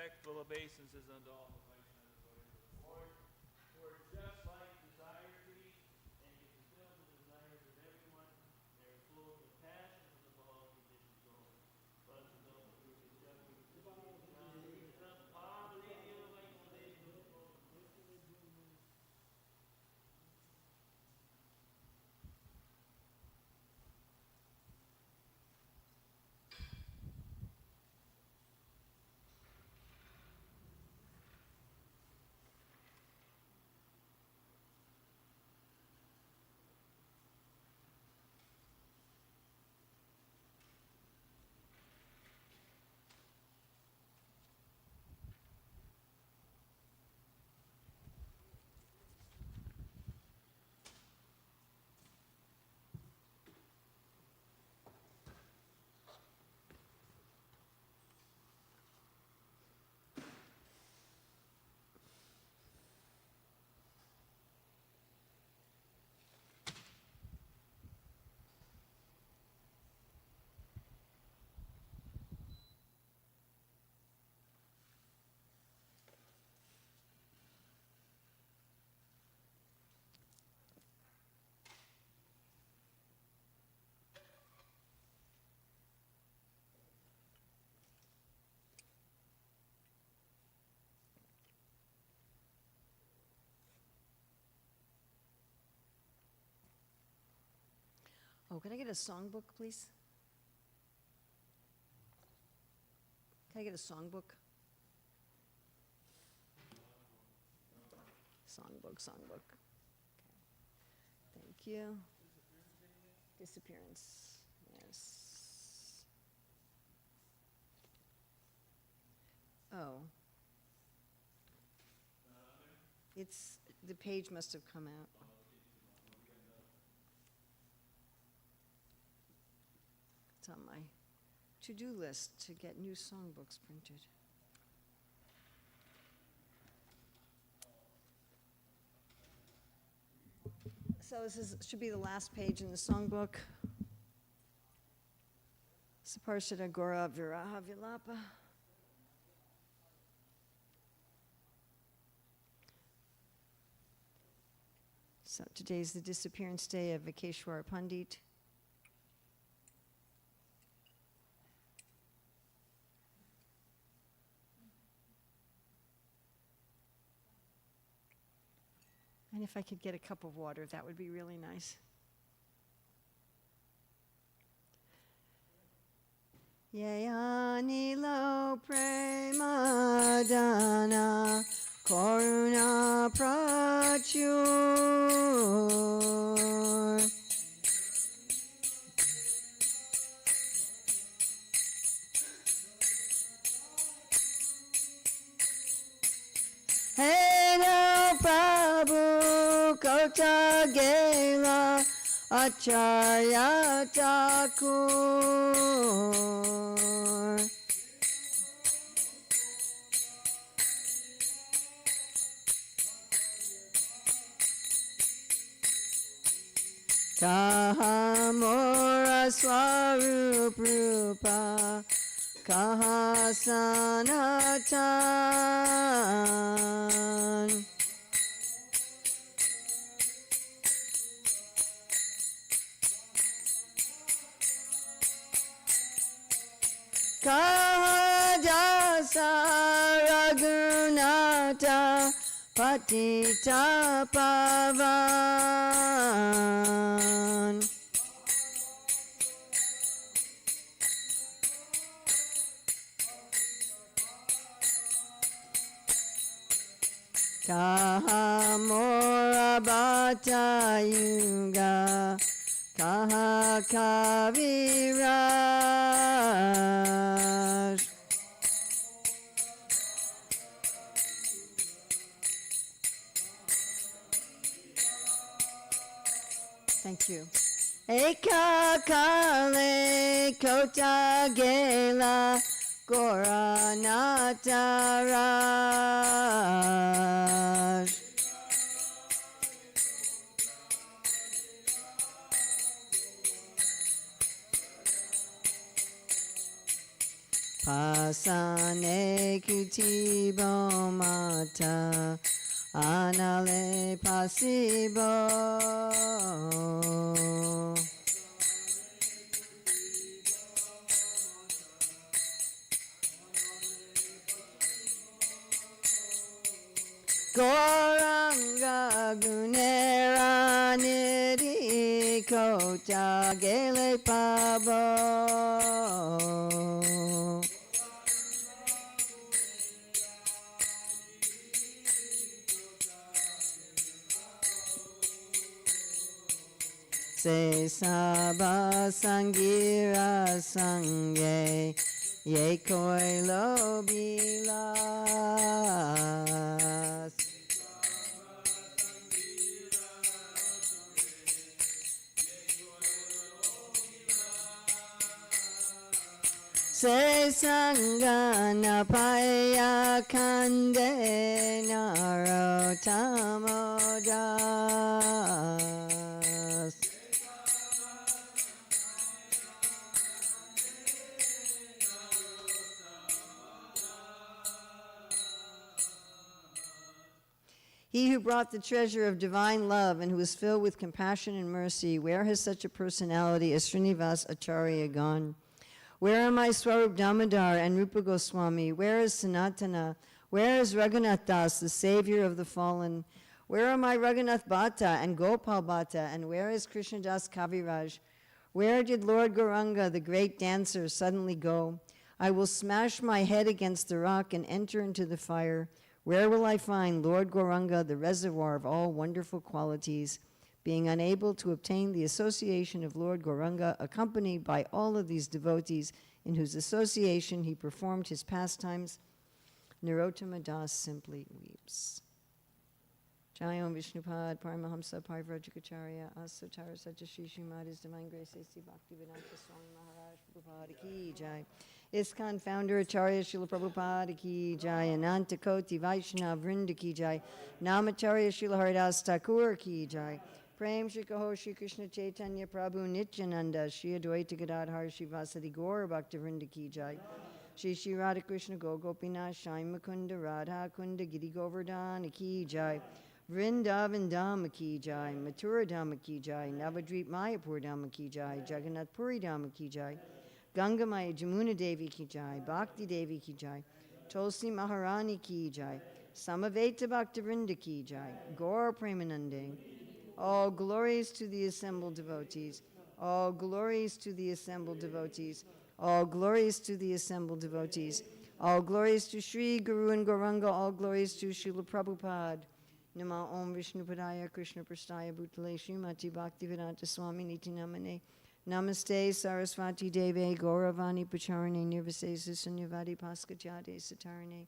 respectful obeisances unto all the Vaishnavas devotees of the Lord, who are just like desire trees and can fulfill the desires of everyone. They are full of the passion of the ball conditioned soul. But to those who are discovered, Oh, can I get a songbook, please? Can I get a songbook? Songbook. Okay. Thank you. Disappearance. Yes. Oh. The page must have come out. It's on my to-do list to get new songbooks printed. So this should be the last page in the songbook. Saparshada Gora Viraha Vilapa. So today's the disappearance day of Vikeshwar Pandit. And if I could get a cup of water, that would be really nice. Yayanilo Premadana Koruna Prachur Heno Prabhu Kota Gela Acharya Thakur Kaha Mora Swarup Rupa Kaha Sanatan Kaha Jasa Raghunata Patita Pavan Kaha Mora Bhata Yuga Kaha Kaviraj Thank you. Eka Kale Kota Gela Gora Nataraj pasane kutibo mata, anale pasibo. Goranga gunera niri kota gele pabo. Se saba sangira sange ye koi lo bilas. Se sangana paya kande narotamodas. He who brought the treasure of divine love and who is filled with compassion and mercy, where has such a personality as Srinivas Acharya gone? Where are my Swarup Damodar and Rupa Goswami? Where is Sanatana? Where is Raghunath Das, the savior of the fallen? Where are my Raghunath Bhatta and Gopal Bhatta? And where is Krishnadas Kaviraj? Where did Lord Gauranga, the great dancer, suddenly go? I will smash my head against the rock and enter into the fire. Where will I find Lord Gauranga, the reservoir of all wonderful qualities? Being unable to obtain the association of Lord Gauranga, accompanied by all of these devotees in whose association he performed his pastimes, Narottama Das simply weeps. Jayam Vishnupad, Paramahamsa, Parivrajikacharya, Asatara Sajashri Srimad, His Divine Grace, A.C. Bhaktivedanta Swami Maharaj, Prabhupada Ki Jai. ISKCON founder Acharya Srila Prabhupada Ki Jai, Ananta Koti Vaishnava Vrinda Ki Jai, Namacharya Srila Haridas Thakur Ki Jai, Prem Shri Kaho Shri Krishna Chaitanya Prabhu Nityananda, Shri Advaita Gadadhar Shri Vasadi Gaur Bhakta Vrinda Ki Jai, Shri Shri Radha Krishna Gopinath Shai Mukunda Radha Kunda Giri Govardhana Ki Jai, Vrindavan Dhama Ki Jai, Mathura Dhama Ki Jai, Navadvip Mayapur Dhama Ki Jai, Jagannath Puri Dhama Ki Jai, Ganga Maya Jamuna Devi Ki Jai, Bhakti Devi Ki Jai, Tulsi Maharani Ki Jai, Samaveta Bhaktivinoda Ki Jai, Gaur Premanande. All glories to the assembled devotees. All glories to the assembled devotees. All glories to the assembled devotees. All glories to Sri Guru and Gauranga. All glories to Srila Prabhupada. Nama Om Vishnupadaya Krishna Prastaya Bhutale Srimati Bhaktivedanta Swami Niti Namane. Namaste Saraswati Deve Gauravani Pacharane Nirvasesa Sunyavadi Paskajade Satarane.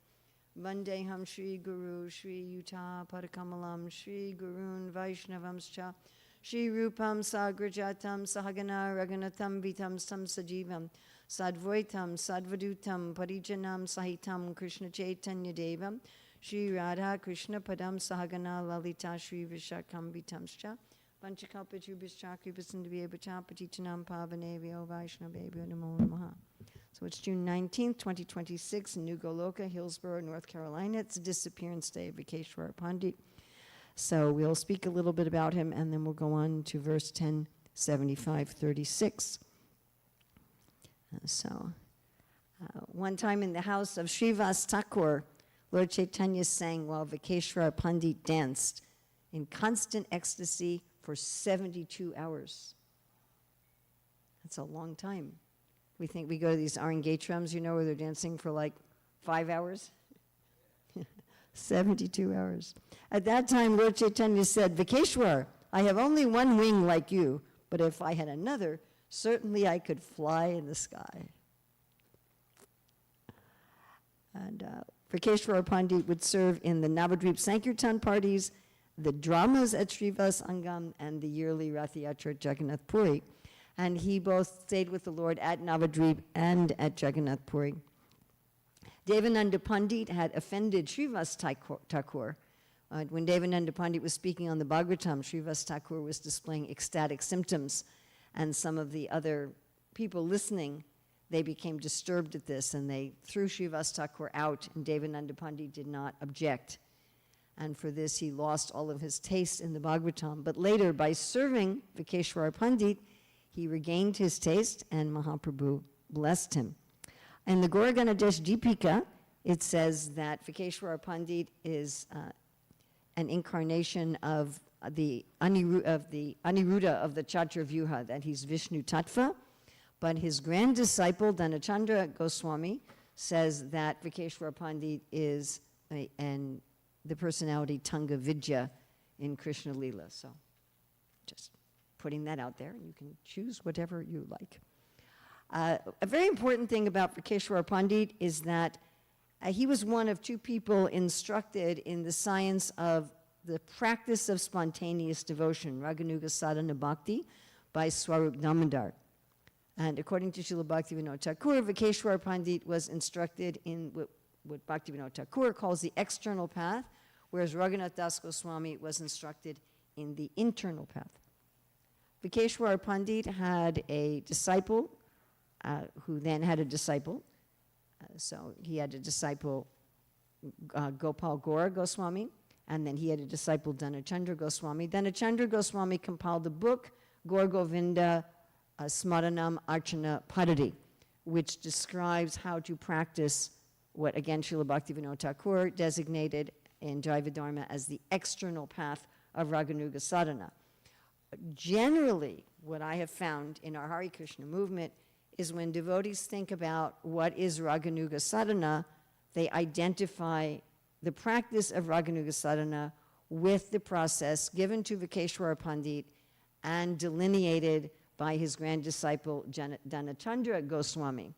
Vandeham Shri Guru Shri Yuta Padakamalam Shri Gurun Vaishnavamscha Shri Rupam Sagrajatam Sahagana Raghunatham Vitam Sam Sajivam Sadvaitam Sadvadutam Parijanam Sahitam Krishna Chaitanya Devam Shri Radha Krishna Padam Sahagana Lalita Shri Vishakam Vitamscha Panchakalpachubhischa Kripasindhavya Patitanam Pavanevyo Vaishnavebhyo Namo Namaha. So it's June 19th, 2026 in New Goloka, Hillsborough, North Carolina. It's a disappearance day of Vikeshwara Pandit. So we'll speak a little bit about him, and then we'll go on to verse 1075-36. One time in the house of Srivas Thakur, Lord Chaitanya sang while Vikeshwara Pandit danced in constant ecstasy for 72 hours. That's a long time. We think we go to these Arangetrams, where they're dancing for like 5 hours. 72 hours. At that time, Lord Chaitanya said, Vikeshwar, I have only one wing like you, but if I had another, certainly I could fly in the sky. And Vikeshwar Pandit would serve in the Navadvip Sankirtan parties, the dramas at Srivas Angam, and the yearly Rath Yatra at Jagannath Puri. And he both stayed with the Lord at Navadvip and at Jagannath Puri. Devananda Pandit had offended Srivas Thakur. When Devananda Pandit was speaking on the Bhagavatam, Srivas Thakur was displaying ecstatic symptoms, and some of the other people listening they became disturbed at this, and they threw Srivas Thakur out, and Devananda Pandit did not object. And for this, he lost all of his taste in the Bhagavatam. But later, by serving Vikeshwara Pandit, he regained his taste, and Mahaprabhu blessed him. In the Gauraganadesh Deepika, it says that Vikeshwara Pandit is an incarnation of the Aniruddha of the Chaturvyuha, that he's Vishnu Tattva. But his grand disciple, Dhanachandra Goswami, says that Vikeshwara Pandit is the personality Tunga Vidya in Krishna Lila. So just putting that out there. You can choose whatever you like. A very important thing about Vikeshwara Pandit is that he was one of two people instructed in the science of the practice of spontaneous devotion, Raganuga Sadhana Bhakti, by Swarup Damodar. And according to Srila Bhaktivinoda Thakur, Vikeshwara Pandit was instructed in what Bhaktivinoda Thakur calls the external path, whereas Raghunath Das Goswami was instructed in the internal path. Vikeshwara Pandit had a disciple who then had a disciple. So he had a disciple, Gopal Gaura Goswami, and then he had a disciple, Dhanachandra Goswami. Dhanachandra Goswami compiled a book, Gaur Govinda Smaranam Archana Padati, which describes how to practice what, again, Srila Bhaktivinoda Thakur designated in Jaiva Dharma as the external path of Raganuga sadhana. Generally, what I have found in our Hare Krishna movement is when devotees think about what is Raganuga sadhana, they identify the practice of Raganuga sadhana with the process given to Vikeshwara Pandit and delineated by his grand disciple, Dhanachandra Goswami.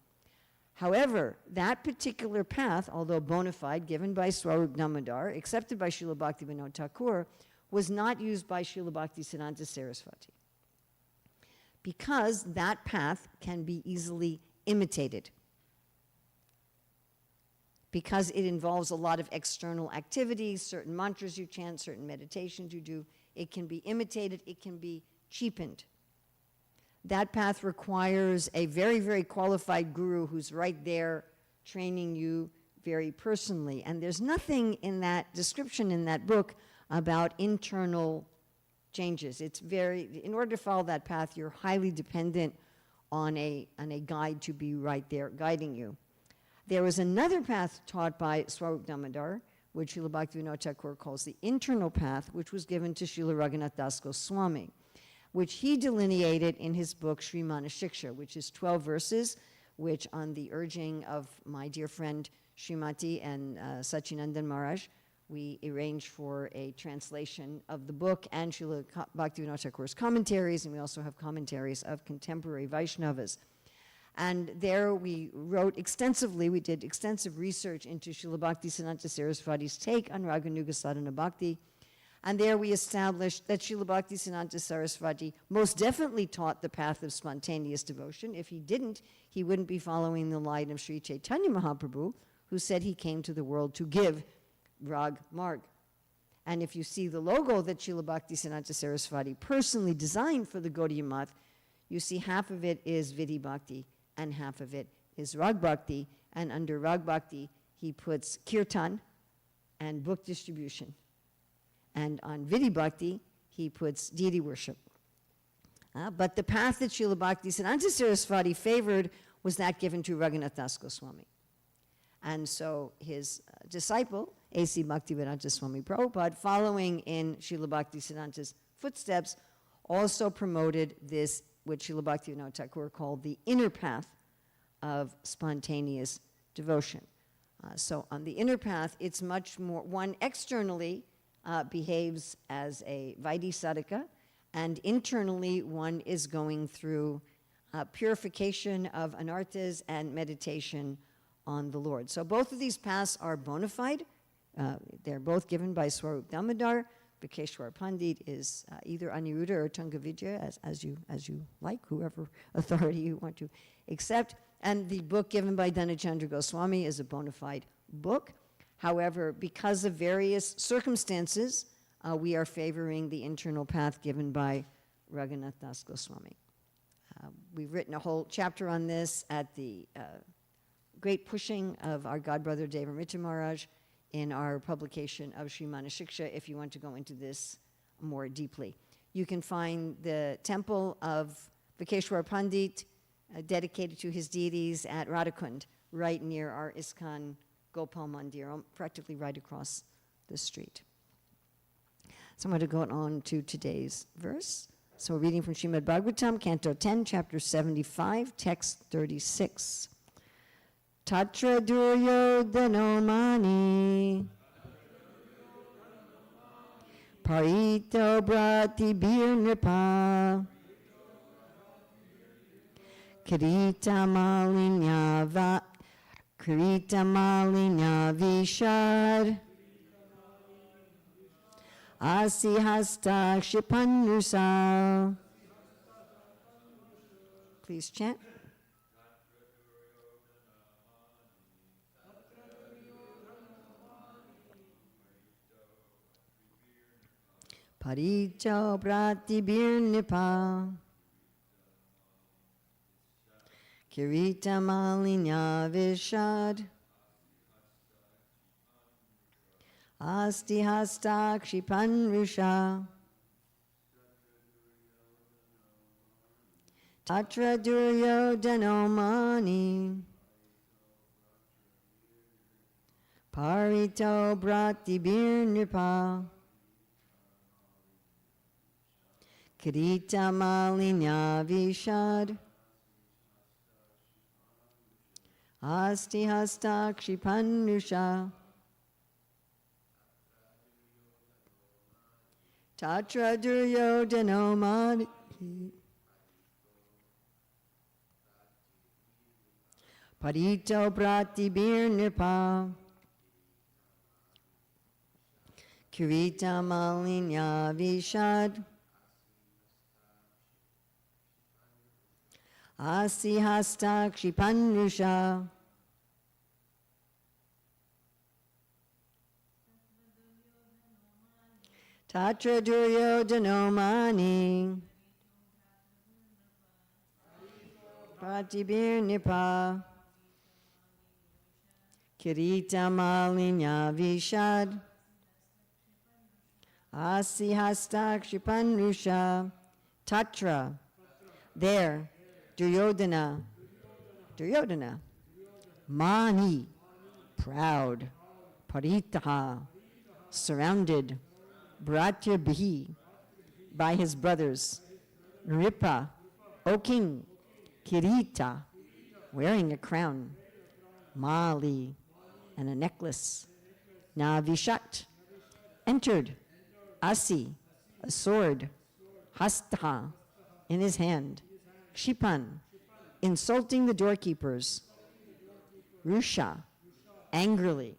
However, that particular path, although bona fide, given by Swarup Damodar, accepted by Srila Bhaktivinoda Thakur, was not used by Srila Bhaktisiddhanta Saraswati, because that path can be easily imitated. Because it involves a lot of external activities, certain mantras you chant, certain meditations you do, it can be imitated, it can be cheapened. That path requires a very, very qualified guru who's right there training you very personally. And there's nothing in that description in that book about internal changes. It's very, in order to follow that path, you're highly dependent on a guide to be right there guiding you. There was another path taught by Swarup Damodar, which Srila Bhaktivinoda Thakur calls the internal path, which was given to Srila Raghunath Das Goswami, which he delineated in his book Sri Manashiksha, which is 12 verses, which on the urging of my dear friend Srimati and Sachinandan Maharaj, we arranged for a translation of the book and Srila Bhaktivinoda Thakur's commentaries, and we also have commentaries of contemporary Vaishnavas. And there we wrote extensively, we did extensive research into Srila Bhaktisiddhanta Saraswati's take on Raganuga Sadhana Bhakti. And there we established that Srila Bhaktisiddhanta Saraswati most definitely taught the path of spontaneous devotion. If he didn't, he wouldn't be following the line of Sri Chaitanya Mahaprabhu, who said he came to the world to give Rag Marg. And if you see the logo that Srila Bhaktisiddhanta Saraswati personally designed for the Gaudiya Math, you see half of it is Vidhi Bhakti and half of it is Rag Bhakti. And under Rag Bhakti, he puts Kirtan and book distribution. And on Vidhi Bhakti, he puts deity worship. But the path that Srila Bhaktisiddhanta Saraswati favored was that given to Raghunath Das Goswami. And so his disciple, A.C. Bhaktivedanta Swami Prabhupada, following in Srila Bhaktisiddhanta's footsteps, also promoted this, what Srila Bhaktivinoda Thakur called the inner path of spontaneous devotion. So on the inner path, it's much more, one externally behaves as a Vaidhi sadhaka, and internally one is going through purification of anarthas and meditation on the Lord. So both of these paths are bona fide. They're both given by Swarup Damodar. Vikeshwara Pandit is either Aniruddha or Tunga Vidya, as you like, whoever authority you want to accept. And the book given by Dhanachandra Goswami is a bona fide book. However, because of various circumstances, we are favoring the internal path given by Raghunath Das Goswami. We've written a whole chapter on this at the great pushing of our godbrother Deva Mitra Maharaj in our publication of Srimana Shiksha, if you want to go into this more deeply. You can find the temple of Vikeshwar Pandit dedicated to his deities at Radhakund, right near our ISKCON Gopal Mandir, practically right across the street. So I'm going to go on to today's verse. So we're reading from Srimad Bhagavatam, Canto 10, Chapter 75, Text 36. Tatra Duryodhano Mani Parito Brati Bir Nripa Kirita Malinya Vishad Asi Hasta Kshipanusa. Please chant. Paricho Prati Bir Nipa Kirita Malinya Vishad Asti Hasta Kshipanrusha Tatra Duryodhano Mani Parito Brati Bir Nripa Kirita Malinya Vishad Asti Hasta Kshipanrusha Tatra Duryodhano Mani Parito Prati Bir Nripa Kirita Malinya Vishad Asi Hasta Kshipanrusha Tatra Duryodhano Mani Prati Bir Nipa Kirita Malinya Vishad Asi Hasta Kshipanrusha Tatra there Duryodhana Mani proud Paritaha surrounded Bratya Bihi by his brothers Nripa O king Kirita wearing a crown Mali and a necklace Navishat entered Asi a sword Hastaha in his hand Kshipan insulting the doorkeepers Rusha angrily.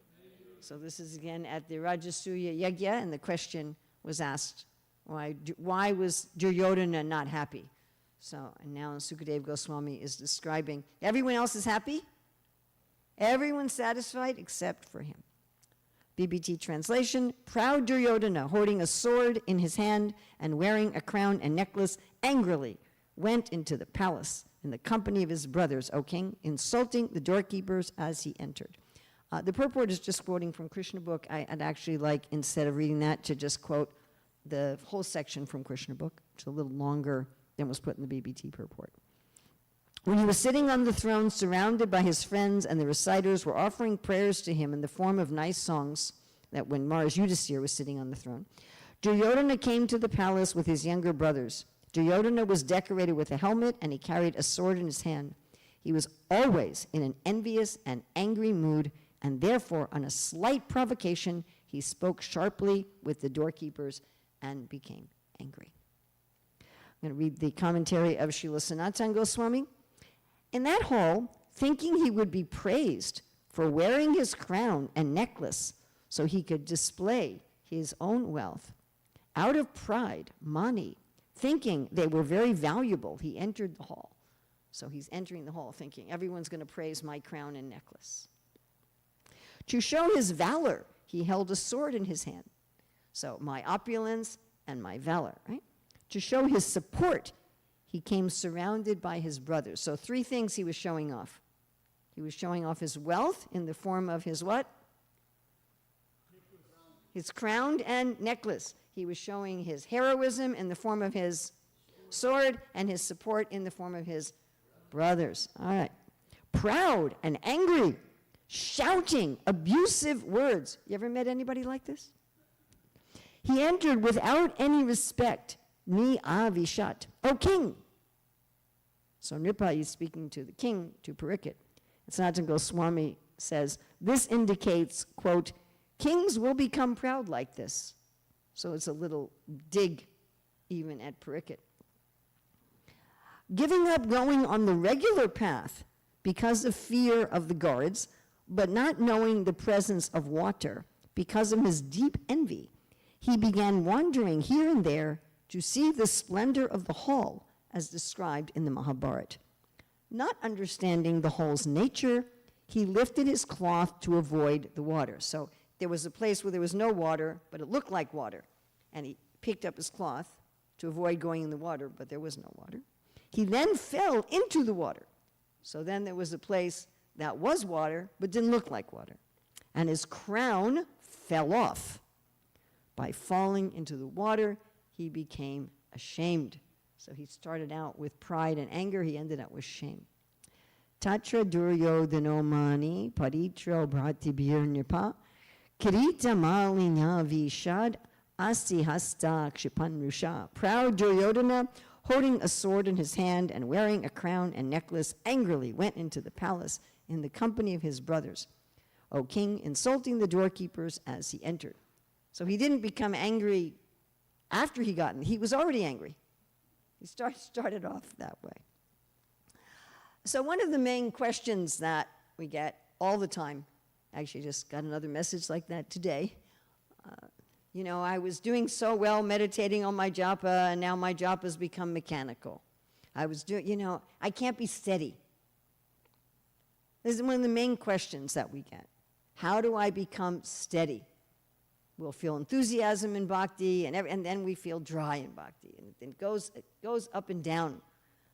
So this is again at the Rajasuya Yagya, and the question was asked, why was Duryodhana not happy? So, and now Sukadeva Goswami is describing, everyone else is happy, everyone's satisfied except for him. BBT translation, proud Duryodhana, holding a sword in his hand and wearing a crown and necklace, angrily went into the palace in the company of his brothers, O king, insulting the doorkeepers as he entered. The purport is just quoting from Krishna book. I'd actually like, instead of reading that, to just quote the whole section from Krishna book, which is a little longer than was put in the BBT purport. When he was sitting on the throne, surrounded by his friends, and the reciters were offering prayers to him in the form of nice songs, that when Maharaj Yudhisthira was sitting on the throne, Duryodhana came to the palace with his younger brothers. Duryodhana was decorated with a helmet, and he carried a sword in his hand. He was always in an envious and angry mood, and therefore, on a slight provocation, he spoke sharply with the doorkeepers and became angry. I'm going to read the commentary of Srila Sanatana Goswami. In that hall, thinking he would be praised for wearing his crown and necklace so he could display his own wealth, out of pride, Mani, thinking they were very valuable, he entered the hall. So he's entering the hall thinking, everyone's going to praise my crown and necklace. To show his valor, he held a sword in his hand. So my opulence and my valor, right? To show his support, he came surrounded by his brothers. So 3 things he was showing off. He was showing off his wealth in the form of his what? His crown and necklace. He was showing his heroism in the form of his sword and his support in the form of his brothers. All right. Proud and angry, shouting abusive words. You ever met anybody like this? He entered without any respect. Ni avishat, O king. So Nripa is speaking to the king, to Pariksit. Sanatana Goswami says, this indicates, quote, kings will become proud like this. So it's a little dig even at Pariksit. Giving up going on the regular path because of fear of the guards, but not knowing the presence of water because of his deep envy, he began wandering here and there to see the splendor of the hall as described in the Mahabharata. Not understanding the hall's nature, he lifted his cloth to avoid the water. So there was a place where there was no water, but it looked like water. And he picked up his cloth to avoid going in the water, but there was no water. He then fell into the water. So then there was a place that was water, but didn't look like water. And his crown fell off. By falling into the water, he became ashamed. So he started out with pride and anger. He ended up with shame. Tatra duryodhano mani paritro bhatibhir nipa kirita malinya vishad asti hasta kshipan rusha. Proud Duryodhana, holding a sword in his hand and wearing a crown and necklace, angrily went into the palace in the company of his brothers, O king, insulting the doorkeepers as he entered. So he didn't become angry after he got in. He was already angry. He started off that way. So one of the main questions that we get all the time, actually just got another message like that today. I was doing so well meditating on my japa, and now my japa's become mechanical. I was doing, I can't be steady. This is one of the main questions that we get. How do I become steady? We'll feel enthusiasm in bhakti, and then we feel dry in bhakti. And it goes up and down.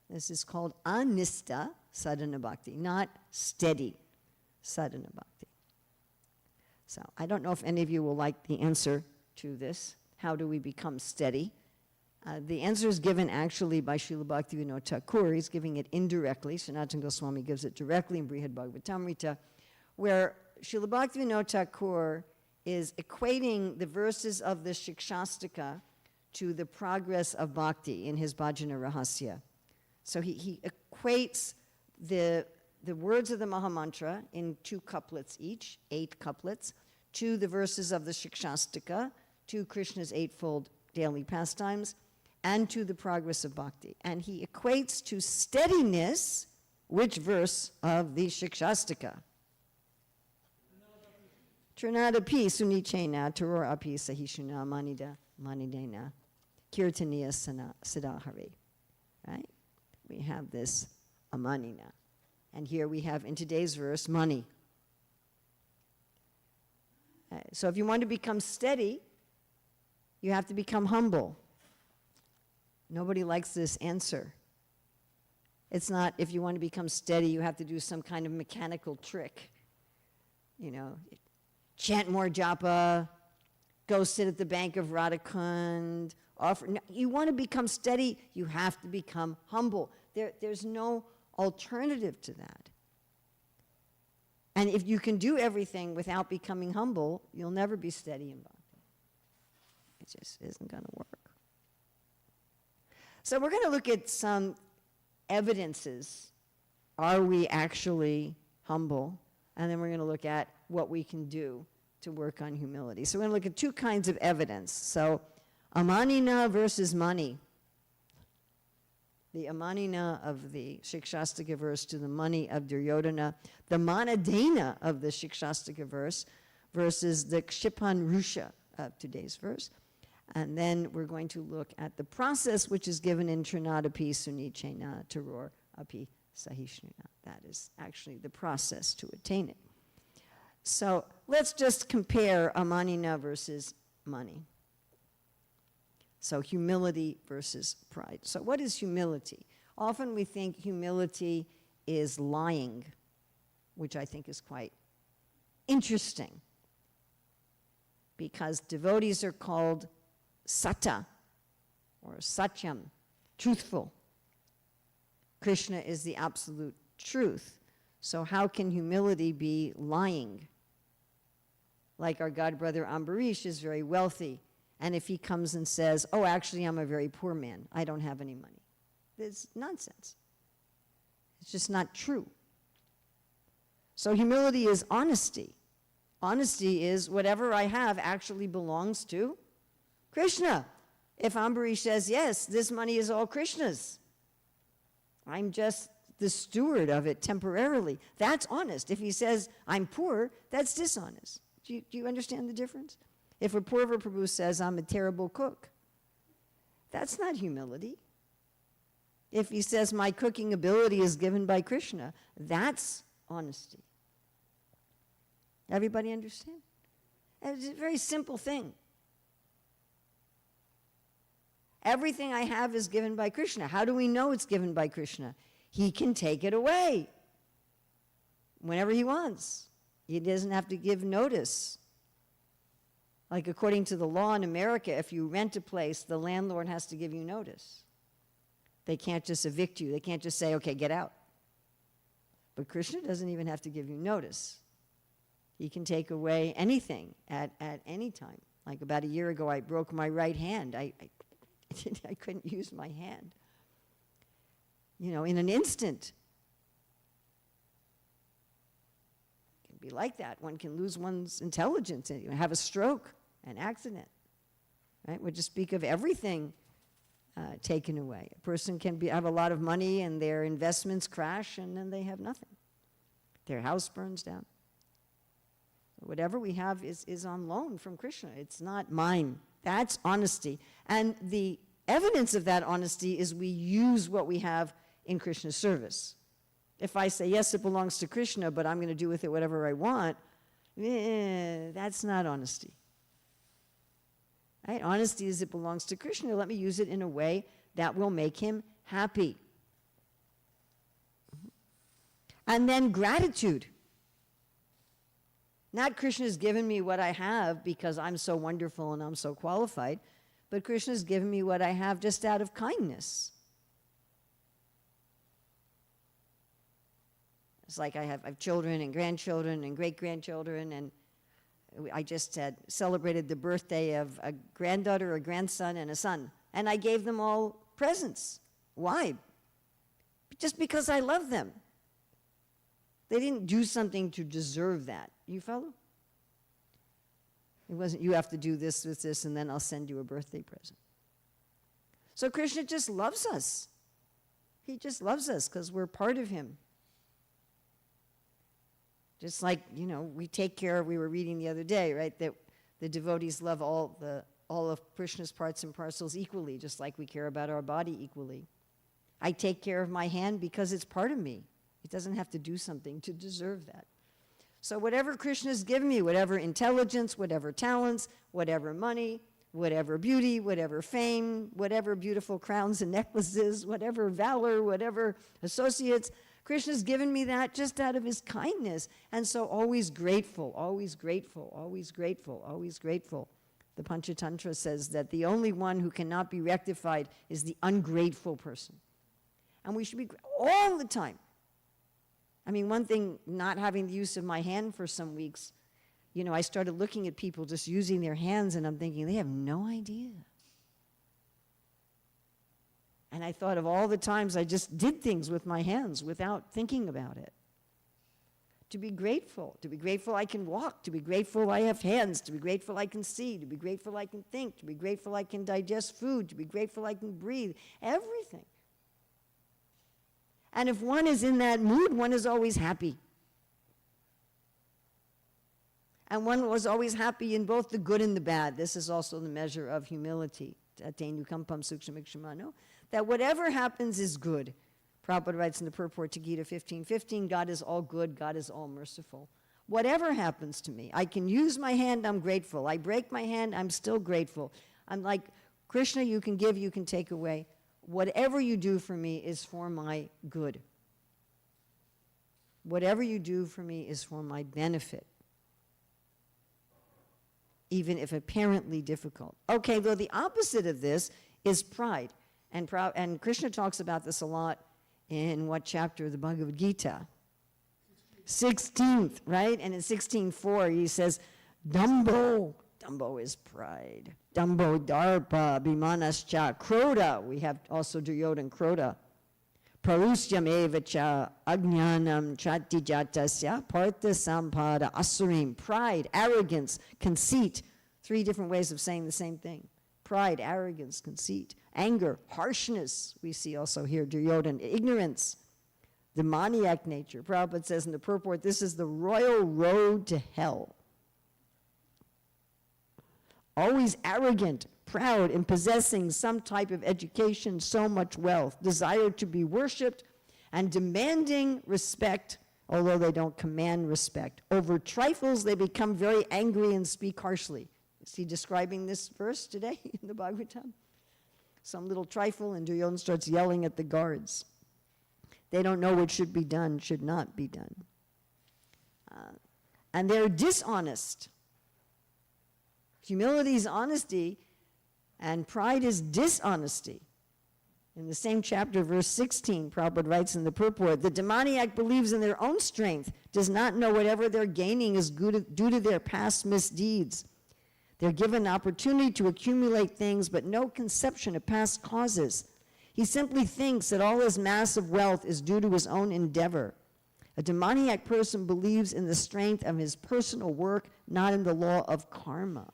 This is called anista sadhana bhakti, not steady sadhana bhakti. So I don't know if any of you will like the answer to this. How do we become steady? The answer is given actually by Srila Bhaktivinoda Thakur. He's giving it indirectly. Sanatana Goswami gives it directly in Brihad Bhagavatamrita, where Srila Bhaktivinoda Thakur is equating the verses of the Shikshashtaka to the progress of bhakti in his Bhajana Rahasya. So he equates the words of the Mahamantra in 2 couplets each, 8 couplets, to the verses of the Shikshashtaka, to Krishna's 8-fold daily pastimes, and to the progress of bhakti. And he equates to steadiness which verse of the Shikshashtaka? Trinadapi sunichena taror api sahishuna manidena kirtaniya siddhahari. Right? We have this amanina. And here we have in today's verse money. So if you want to become steady, you have to become humble. Nobody likes this answer. It's not if you want to become steady, you have to do some kind of mechanical trick. Chant more japa, go sit at the bank of Radhakund, no, you want to become steady, you have to become humble. There's no alternative to that. And if you can do everything without becoming humble, you'll never be steady in bhakti. It just isn't going to work. So we're going to look at some evidences. Are we actually humble? And then we're going to look at what we can do to work on humility. So we're going to look at 2 kinds of evidence. So amanina versus mani. The amanina of the Shikshashtaka verse to the mani of Duryodhana. The manadena of the Shikshashtaka verse versus the kshipan rusha of today's verse. And then we're going to look at the process which is given in Trinadapi sunichena taror api sahishnuna. That is actually the process to attain it. So let's just compare amanina versus mani. So humility versus pride. So what is humility? Often we think humility is lying, which I think is quite interesting, because devotees are called sata or satyam, truthful. Krishna is the absolute truth. So how can humility be lying? Like our god brother Ambarish is very wealthy, and if he comes and says, oh, actually, I'm a very poor man, I don't have any money, it's nonsense. It's just not true. So humility is honesty. Honesty is whatever I have actually belongs to Krishna. If Ambarish says, yes, this money is all Krishna's, I'm just the steward of it temporarily, that's honest. If he says, I'm poor, that's dishonest. Do you understand the difference? If a Purva Prabhu says, I'm a terrible cook, that's not humility. If he says, my cooking ability is given by Krishna, that's honesty. Everybody understand? It's a very simple thing. Everything I have is given by Krishna. How do we know it's given by Krishna? He can take it away whenever he wants. He doesn't have to give notice. Like according to the law in America, if you rent a place, the landlord has to give you notice. They can't just evict you. They can't just say, okay, get out. But Krishna doesn't even have to give you notice. He can take away anything at any time. Like about a year ago, I broke my right hand. I couldn't use my hand. You know, in an instant. It can be like that. One can lose one's intelligence and have a stroke, an accident. Right? We'll just speak of everything taken away. A person can have a lot of money and their investments crash and then they have nothing. Their house burns down. Whatever we have is on loan from Krishna. It's not mine. That's honesty. And the evidence of that honesty is we use what we have in Krishna's service. If I say, yes, it belongs to Krishna, but I'm going to do with it whatever I want, that's not honesty. Right? Honesty is it belongs to Krishna. Let me use it in a way that will make him happy. And then gratitude. Not Krishna's given me what I have because I'm so wonderful and I'm so qualified, but Krishna's given me what I have just out of kindness. It's like I have children and grandchildren and great-grandchildren, and I just had celebrated the birthday of a granddaughter, a grandson, and a son, and I gave them all presents. Why? Just because I love them. They didn't do something to deserve that. You follow? It wasn't, you have to do this with this, and then I'll send you a birthday present. So Krishna just loves us. He just loves us because we're part of him. Just like, you know, we take care, we were reading the other day, right, that the devotees love all of Krishna's parts and parcels equally, just like we care about our body equally. I take care of my hand because it's part of me. It doesn't have to do something to deserve that. So whatever Krishna's given me, whatever intelligence, whatever talents, whatever money, whatever beauty, whatever fame, whatever beautiful crowns and necklaces, whatever valor, whatever associates, Krishna's given me that just out of his kindness. And so always grateful, always grateful, always grateful, always grateful. The Panchatantra says that the only one who cannot be rectified is the ungrateful person. And we should be all the time. I mean, one thing, not having the use of my hand for some weeks, you know, I started looking at people just using their hands, and I'm thinking, they have no idea. And I thought of all the times I just did things with my hands without thinking about it. To be grateful I can walk, to be grateful I have hands, to be grateful I can see, to be grateful I can think, to be grateful I can digest food, to be grateful I can breathe, everything. And if one is in that mood, one is always happy. And one was always happy in both the good and the bad. This is also the measure of humility. That whatever happens is good. Prabhupada writes in the purport to Gita 15:15, God is all good, God is all merciful. Whatever happens to me, I can use my hand, I'm grateful. I break my hand, I'm still grateful. I'm like Krishna, you can give, you can take away. Whatever you do for me is for my good. Whatever you do for me is for my benefit, even if apparently difficult. Okay, though the opposite of this is pride. And Krishna talks about this a lot in what chapter of the Bhagavad Gita? 16th, right? And in 16:4 he says, Dambo. Dambo is pride. Dambo darpa bimanascha kroda. We have also Duryodhana kroda. Parusyam evacha ajnanam chatijatasya partha sampada asurim. Pride, arrogance, conceit. 3 different ways of saying the same thing. Pride, arrogance, conceit. Anger, harshness. We see also here Duryodhana. Ignorance, demoniac nature. Prabhupada says in the purport, this is the royal road to hell. Always arrogant, proud, and possessing some type of education, so much wealth, desire to be worshipped, and demanding respect, although they don't command respect. Over trifles, they become very angry and speak harshly. Is he describing this verse today in the Bhagavatam? Some little trifle, and Duryodhana starts yelling at the guards. They don't know what should be done, should not be done. And they're dishonest. Humility is honesty, and pride is dishonesty. In the same chapter, verse 16, Prabhupada writes in the purport, the demoniac believes in their own strength, does not know whatever they're gaining is due to their past misdeeds. They're given opportunity to accumulate things, but no conception of past causes. He simply thinks that all his massive wealth is due to his own endeavor. A demoniac person believes in the strength of his personal work, not in the law of karma.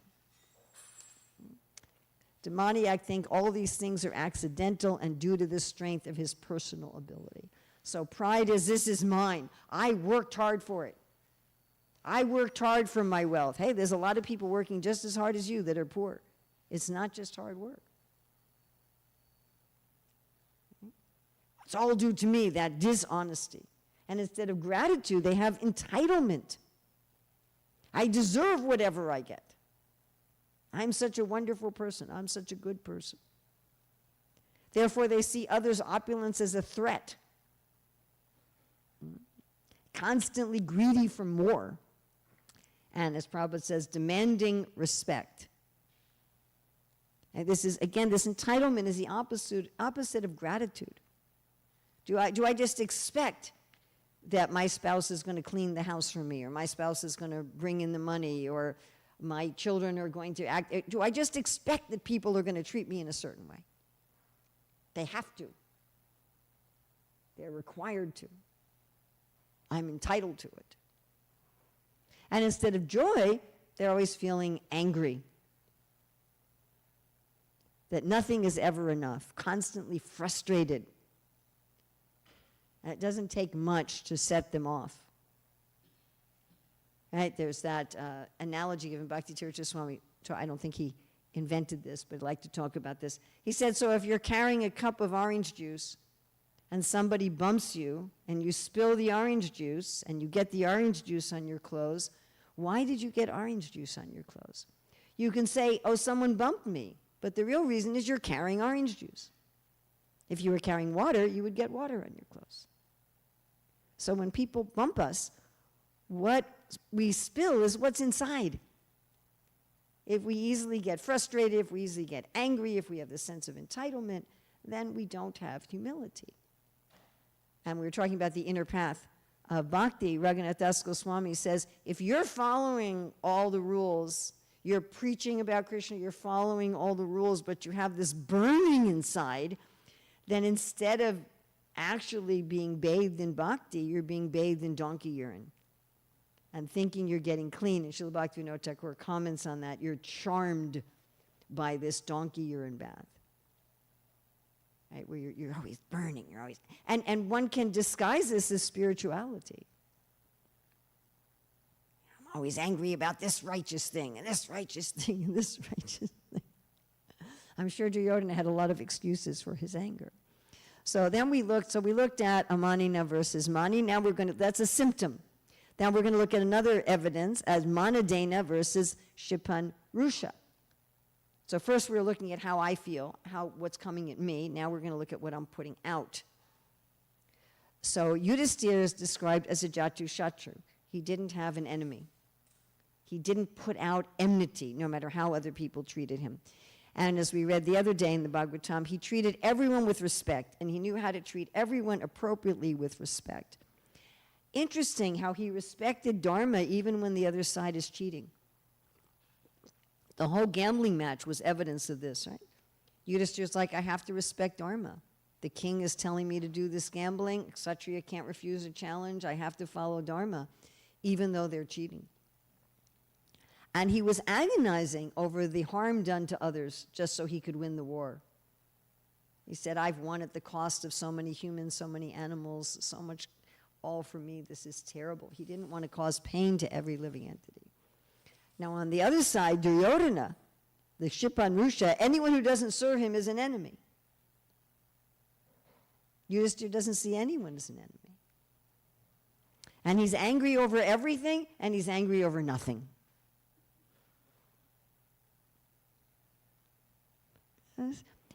Demoniac think all these things are accidental and due to the strength of his personal ability. So pride is, this is mine. I worked hard for it. I worked hard for my wealth. Hey, there's a lot of people working just as hard as you that are poor. It's not just hard work. It's all due to me, that dishonesty. And instead of gratitude, they have entitlement. I deserve whatever I get. I'm such a wonderful person. I'm such a good person. Therefore, they see others' opulence as a threat. Constantly greedy for more. And as Prabhupada says, demanding respect. And this is, again, this entitlement is the opposite of gratitude. Do I just expect that my spouse is going to clean the house for me, or my spouse is going to bring in the money, or my children are going to act? Do I just expect that people are going to treat me in a certain way? They have to. They're required to. I'm entitled to it. And instead of joy, they're always feeling angry. That nothing is ever enough, constantly frustrated. And it doesn't take much to set them off. Right? There's that analogy given by Bhakti Tirtha Swami. I don't think he invented this, but I'd like to talk about this. He said, so if you're carrying a cup of orange juice and somebody bumps you and you spill the orange juice and you get the orange juice on your clothes, why did you get orange juice on your clothes? You can say, oh, someone bumped me, but the real reason is you're carrying orange juice. If you were carrying water, you would get water on your clothes. So when people bump us, what we spill is what's inside. If we easily get frustrated, if we easily get angry, if we have this sense of entitlement, then we don't have humility. And we were talking about the inner path of bhakti. Raghunath Das Goswami says, if you're following all the rules, you're preaching about Krishna, you're following all the rules, but you have this burning inside, then instead of actually being bathed in bhakti, you're being bathed in donkey urine and thinking you're getting clean. And Srila Bhaktivinoda Thakur comments on that. You're charmed by this donkey urine bath. Right, where you're always burning, you're always, and one can disguise this as spirituality. I'm always angry about this righteous thing, and this righteous thing, and this righteous thing. I'm sure Duryodhana had a lot of excuses for his anger. So then we looked at Amanina versus Mani. Now that's a symptom. Now we're going to look at another evidence as Manadena versus Shipan Rusha. So first we're looking at how I feel, what's coming at me. Now we're going to look at what I'm putting out. So Yudhisthira is described as a Jatu Shatru. He didn't have an enemy. He didn't put out enmity, no matter how other people treated him. And as we read the other day in the Bhagavatam, he treated everyone with respect, and he knew how to treat everyone appropriately with respect. Interesting how he respected Dharma even when the other side is cheating. The whole gambling match was evidence of this, right? Yudhisthira's like, I have to respect Dharma. The king is telling me to do this gambling. Kshatriya can't refuse a challenge. I have to follow Dharma, even though they're cheating. And he was agonizing over the harm done to others just so he could win the war. He said, I've won at the cost of so many humans, so many animals, so much all for me. This is terrible. He didn't want to cause pain to every living entity. Now on the other side, Duryodhana, the Shipanrusha, anyone who doesn't serve him is an enemy. Yudhisthira doesn't see anyone as an enemy. And he's angry over everything, and he's angry over nothing.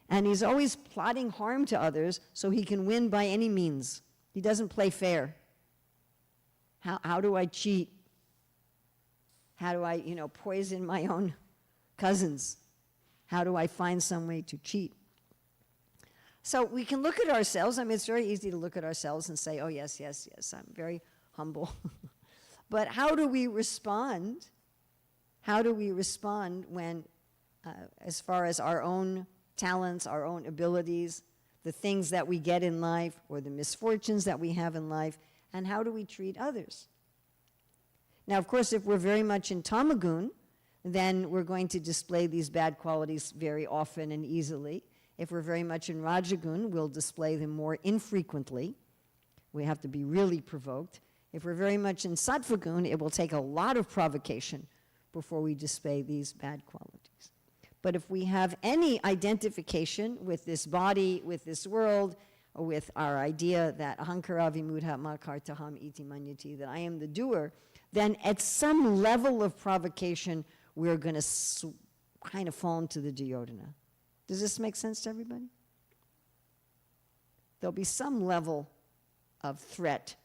And he's always plotting harm to others so he can win by any means. He doesn't play fair. How do I cheat? How do I, poison my own cousins? How do I find some way to cheat? So we can look at ourselves. I mean, it's very easy to look at ourselves and say, oh, yes, yes, yes, I'm very humble. But how do we respond? How do we respond when, as far as our own talents, our own abilities, the things that we get in life, or the misfortunes that we have in life, and how do we treat others? Now, of course, if we're very much in tamagun, then we're going to display these bad qualities very often and easily. If we're very much in rajagun, we'll display them more infrequently. We have to be really provoked. If we're very much in sattvagun, it will take a lot of provocation before we display these bad qualities. But if we have any identification with this body, with this world, or with our idea that ahankara vimudha makartaham iti manyati, that I am the doer, then at some level of provocation, we're going to kind of fall into the Duryodhana. Does this make sense to everybody? There'll be some level of threat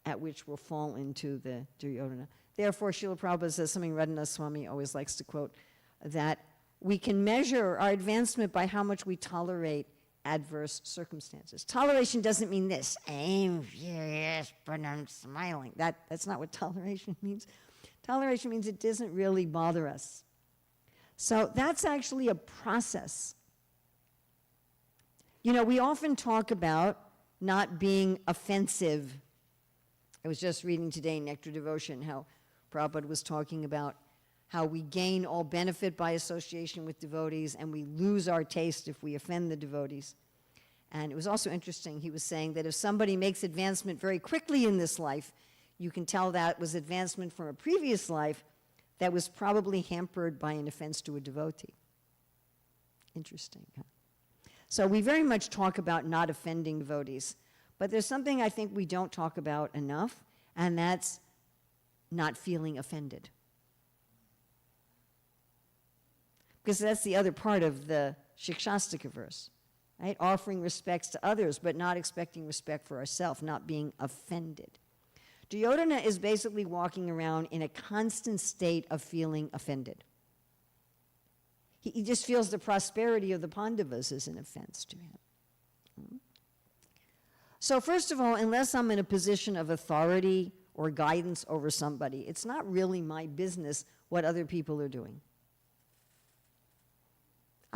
at which we'll fall into the Duryodhana. Therefore, Srila Prabhupada says something Radhanath Swami always likes to quote, that we can measure our advancement by how much we tolerate adverse circumstances. Toleration doesn't mean this. I'm furious, but I'm smiling. That's not what toleration means. Toleration means it doesn't really bother us. So that's actually a process. We often talk about not being offensive. I was just reading today in Nectar Devotion how Prabhupada was talking about how we gain all benefit by association with devotees and we lose our taste if we offend the devotees. And it was also interesting, he was saying that if somebody makes advancement very quickly in this life, you can tell that was advancement from a previous life that was probably hampered by an offense to a devotee. Interesting, huh? So we very much talk about not offending devotees, but there's something I think we don't talk about enough, and that's not feeling offended. Because that's the other part of the Shikshastika verse, right? Offering respects to others, but not expecting respect for ourselves, not being offended. Duryodhana is basically walking around in a constant state of feeling offended. He just feels the prosperity of the Pandavas is an offense to him. So first of all, unless I'm in a position of authority or guidance over somebody, it's not really my business what other people are doing.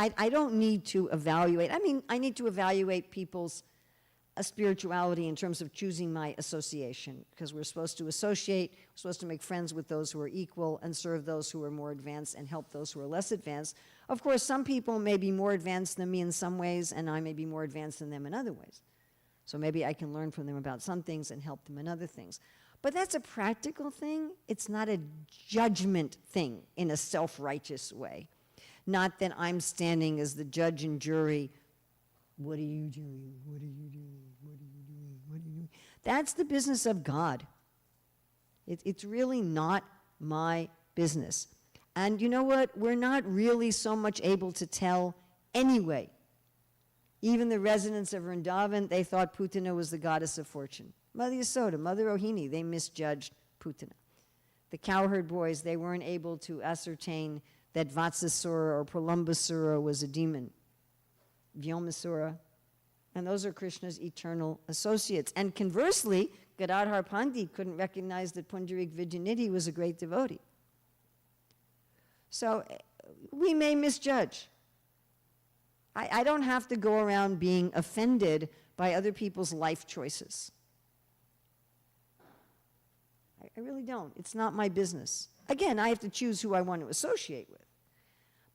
I don't need to evaluate. I need to evaluate people's spirituality in terms of choosing my association, because we're supposed to associate, we're supposed to make friends with those who are equal and serve those who are more advanced and help those who are less advanced. Of course, some people may be more advanced than me in some ways, and I may be more advanced than them in other ways. So maybe I can learn from them about some things and help them in other things. But that's a practical thing. It's not a judgment thing in a self-righteous way. Not that I'm standing as the judge and jury. What are you doing? What are you doing? What are you doing? What are you doing? That's the business of God. It's really not my business. And you know what? We're not really so much able to tell anyway. Even the residents of Vrindavan, they thought Putana was the goddess of fortune. Mother Yasoda, Mother Rohini, they misjudged Putana. The cowherd boys, they weren't able to ascertain that Vatsasura or Pralambasura was a demon. Vyomasura. And those are Krishna's eternal associates. And conversely, Gadadhar Pandit couldn't recognize that Pundarik Vidyanidhi was a great devotee. So we may misjudge. I don't have to go around being offended by other people's life choices. I really don't. It's not my business. Again, I have to choose who I want to associate with.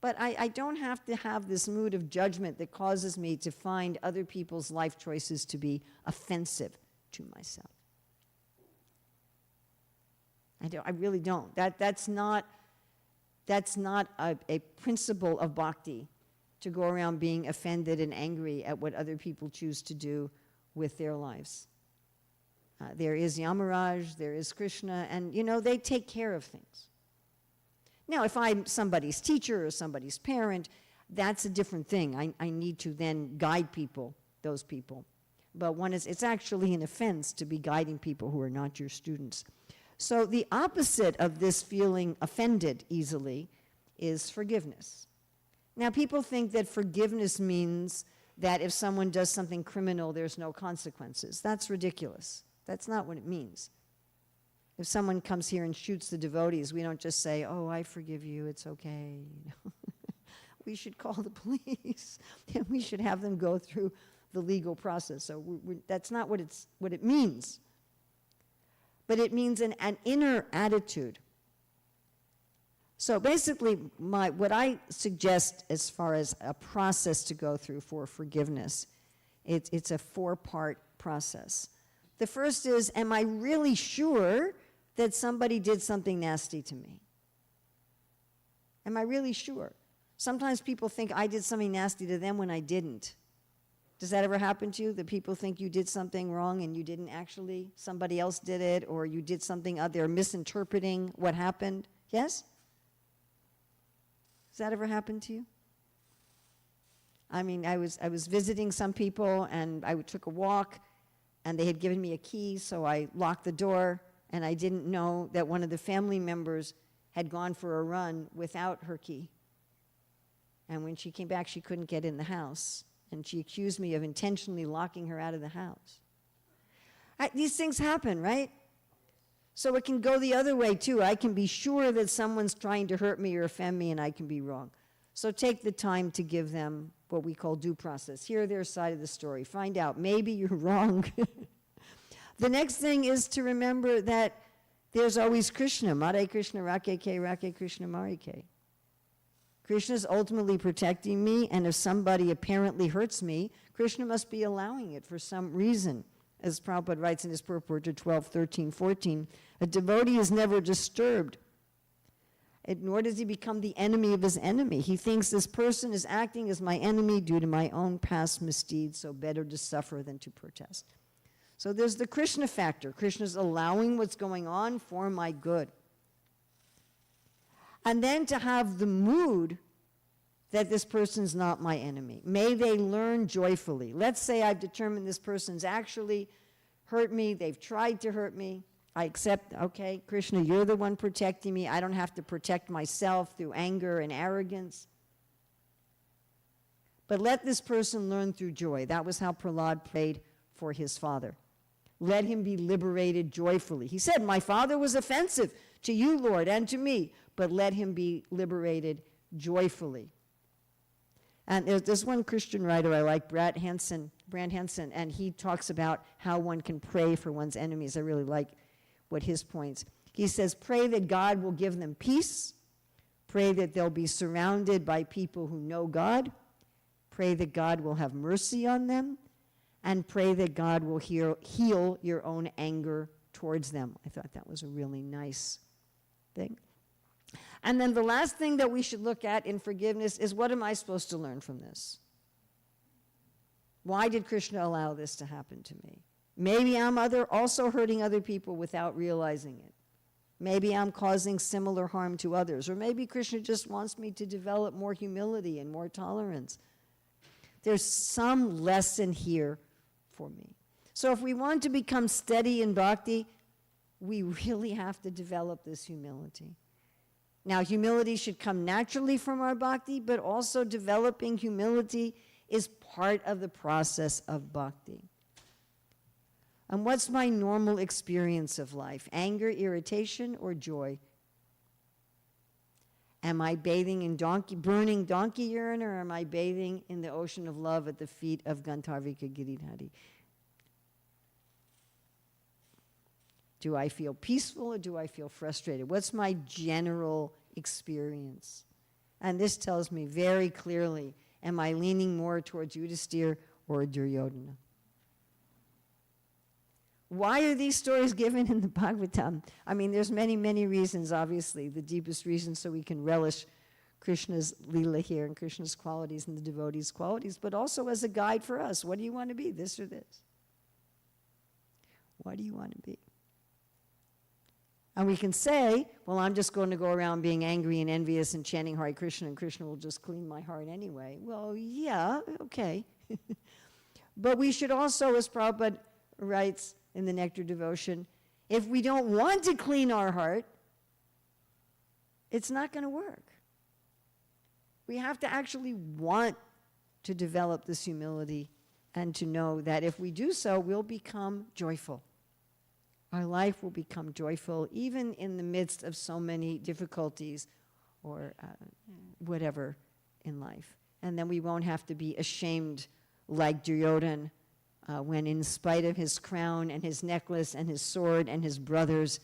But I don't have to have this mood of judgment that causes me to find other people's life choices to be offensive to myself. I really don't. That's not a principle of bhakti, to go around being offended and angry at what other people choose to do with their lives. There is Yamaraj, there is Krishna, and they take care of things. Now, if I'm somebody's teacher or somebody's parent, that's a different thing. I need to then guide those people. But it's actually an offense to be guiding people who are not your students. So the opposite of this feeling offended easily is forgiveness. Now, people think that forgiveness means that if someone does something criminal, there's no consequences. That's ridiculous. That's not what it means. If someone comes here and shoots the devotees, we don't just say, "Oh, I forgive you, it's okay." We should call the police, and we should have them go through the legal process. So that's not what it means. But it means an inner attitude. So basically, what I suggest as far as a process to go through for forgiveness, it's a 4-part process. The first is, am I really sure that somebody did something nasty to me? Am I really sure? Sometimes people think I did something nasty to them when I didn't. Does that ever happen to you, that people think you did something wrong and you didn't actually? Somebody else did it, or you did something, they're misinterpreting what happened? Yes? Does that ever happen to you? I mean, I was visiting some people, and I took a walk, and they had given me a key, so I locked the door, and I didn't know that one of the family members had gone for a run without her key. And when she came back, she couldn't get in the house, and she accused me of intentionally locking her out of the house. These things happen, right? So it can go the other way, too. I can be sure that someone's trying to hurt me or offend me, and I can be wrong. So take the time to give them what we call due process. Hear their side of the story. Find out. Maybe you're wrong. The next thing is to remember that there's always Krishna. Mare Krishna, Rake Krishna, Marike. Krishna's ultimately protecting me, and if somebody apparently hurts me, Krishna must be allowing it for some reason. As Prabhupada writes in his purport to 12:13-14, a devotee is never disturbed, nor does he become the enemy of his enemy. He thinks this person is acting as my enemy due to my own past misdeeds, so better to suffer than to protest. So there's the Krishna factor. Krishna's allowing what's going on for my good. And then to have the mood that this person's not my enemy. May they learn joyfully. Let's say I've determined this person's actually hurt me, they've tried to hurt me. I accept, okay, Krishna, you're the one protecting me. I don't have to protect myself through anger and arrogance. But let this person learn through joy. That was how Prahlad prayed for his father. Let him be liberated joyfully. He said, my father was offensive to you, Lord, and to me, but let him be liberated joyfully. And there's one Christian writer I like, Brand Hansen, and he talks about how one can pray for one's enemies. I really like what his points. He says, pray that God will give them peace. Pray that they'll be surrounded by people who know God. Pray that God will have mercy on them. And pray that God will heal your own anger towards them. I thought that was a really nice thing. And then the last thing that we should look at in forgiveness is, what am I supposed to learn from this? Why did Krishna allow this to happen to me? Maybe I'm also hurting other people without realizing it. Maybe I'm causing similar harm to others. Or maybe Krishna just wants me to develop more humility and more tolerance. There's some lesson here for me. So if we want to become steady in bhakti, we really have to develop this humility. Now, humility should come naturally from our bhakti, but also developing humility is part of the process of bhakti. And what's my normal experience of life? Anger, irritation, or joy? Am I bathing in burning donkey urine, or am I bathing in the ocean of love at the feet of Gandharvika Giridhari? Do I feel peaceful or do I feel frustrated? What's my general experience? And this tells me very clearly, am I leaning more towards Yudhisthira or Duryodhana? Why are these stories given in the Bhagavatam? I mean, there's many, many reasons, obviously. The deepest reason so we can relish Krishna's Leela here and Krishna's qualities and the devotees' qualities, but also as a guide for us. What do you want to be, this or this? What do you want to be? And we can say, well, I'm just going to go around being angry and envious and chanting Hare Krishna, and Krishna will just clean my heart anyway. Well, yeah, okay. But we should also, as Prabhupada writes in the Nectar Devotion, if we don't want to clean our heart, it's not going to work. We have to actually want to develop this humility and to know that if we do so, we'll become joyful. Our life will become joyful, even in the midst of so many difficulties or whatever in life. And then we won't have to be ashamed like Duryodhana when, in spite of his crown and his necklace and his sword and his brothers,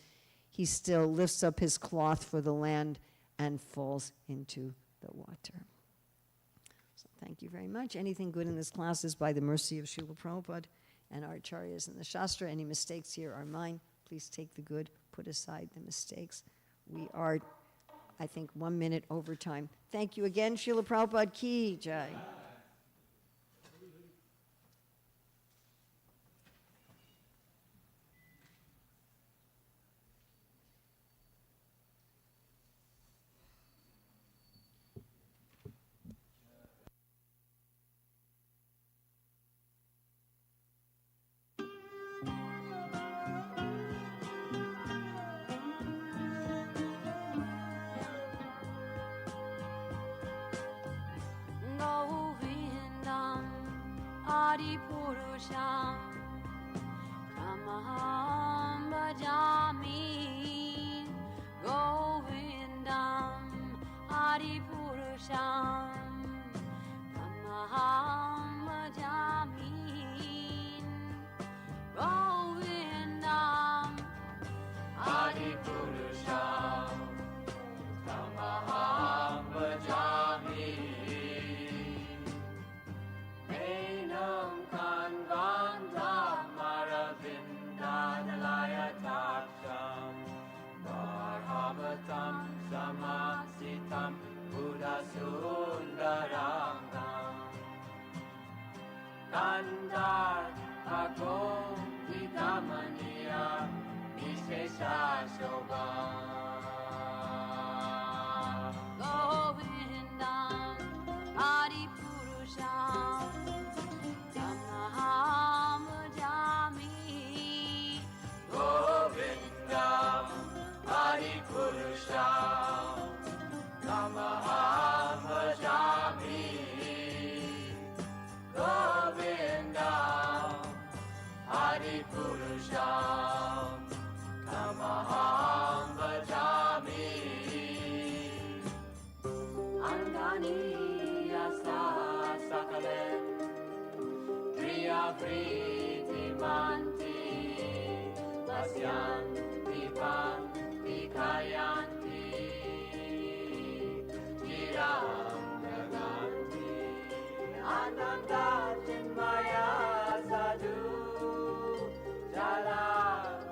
he still lifts up his cloth for the land and falls into the water. So thank you very much. Anything good in this class is by the mercy of Srila Prabhupada and our acharyas in the Shastra. Any mistakes here are mine. Please take the good, put aside the mistakes. We are, I think, 1 minute over time. Thank you again, Srila Prabhupada Ki Jai. Purusham Kamaham Bhajami Govindam Adi Purusham Kamaham Bhajami Govindam Adi Purusham Kamaham Bhajami Samasitam Buddha Sundarangam Kandar Agom Vidamaniya Vishesha Shobha Govindam Adi Purusham Tamaham Bhajami Govindam Adi Purusham Tamaham Bhajami Govindam Adi Purusham Tamaham Bhajami Angani Yasa Sakalen Kriya Priti Manti Vasyan Dipan Kayanti Jiram Naganti Ananda Chinmaya Sadhu Jala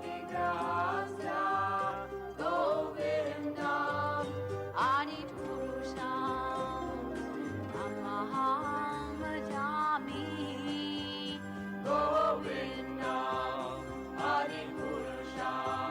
Vigrahasya Govindam Adi Purusham Tamaham Bhajami Govindam Adi Purusham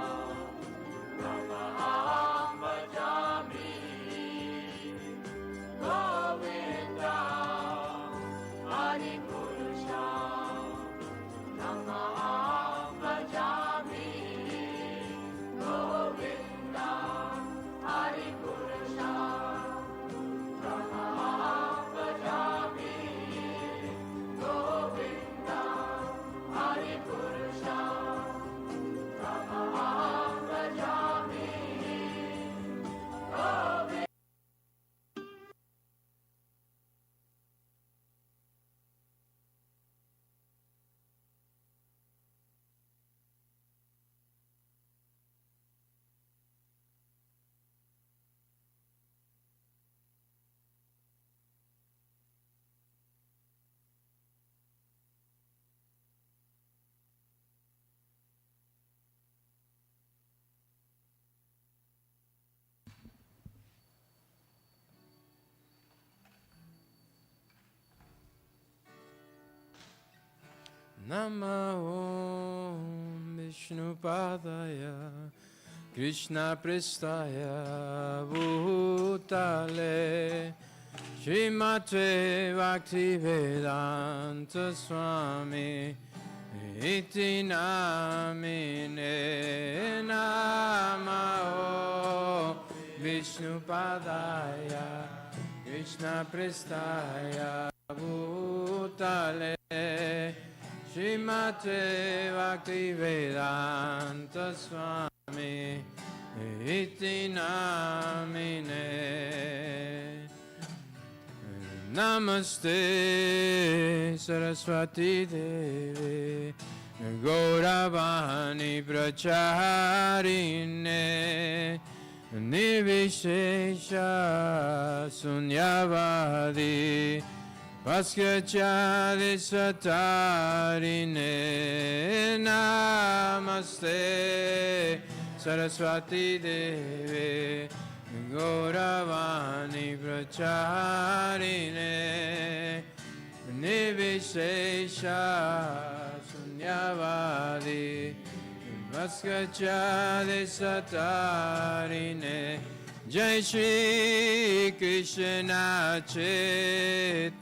Namo Vishnupadaya Krishna Prestaya Bhutale Srimate Bhaktivedanta Swami Iti Namine Namo Vishnupadaya Krishna Prestaya Bhutale Srimate Bhaktivedanta Swami Iti Namine Namaste Saraswati Devi Gauravani Pracharine Nirvishesha Sunyavadi Paskachadi Satarine Namaste Saraswati Devi Gauravani Pracharine Nirvishesha Sunyavadi Paskachadi Satarine Jai Shri Krishna Chaitanya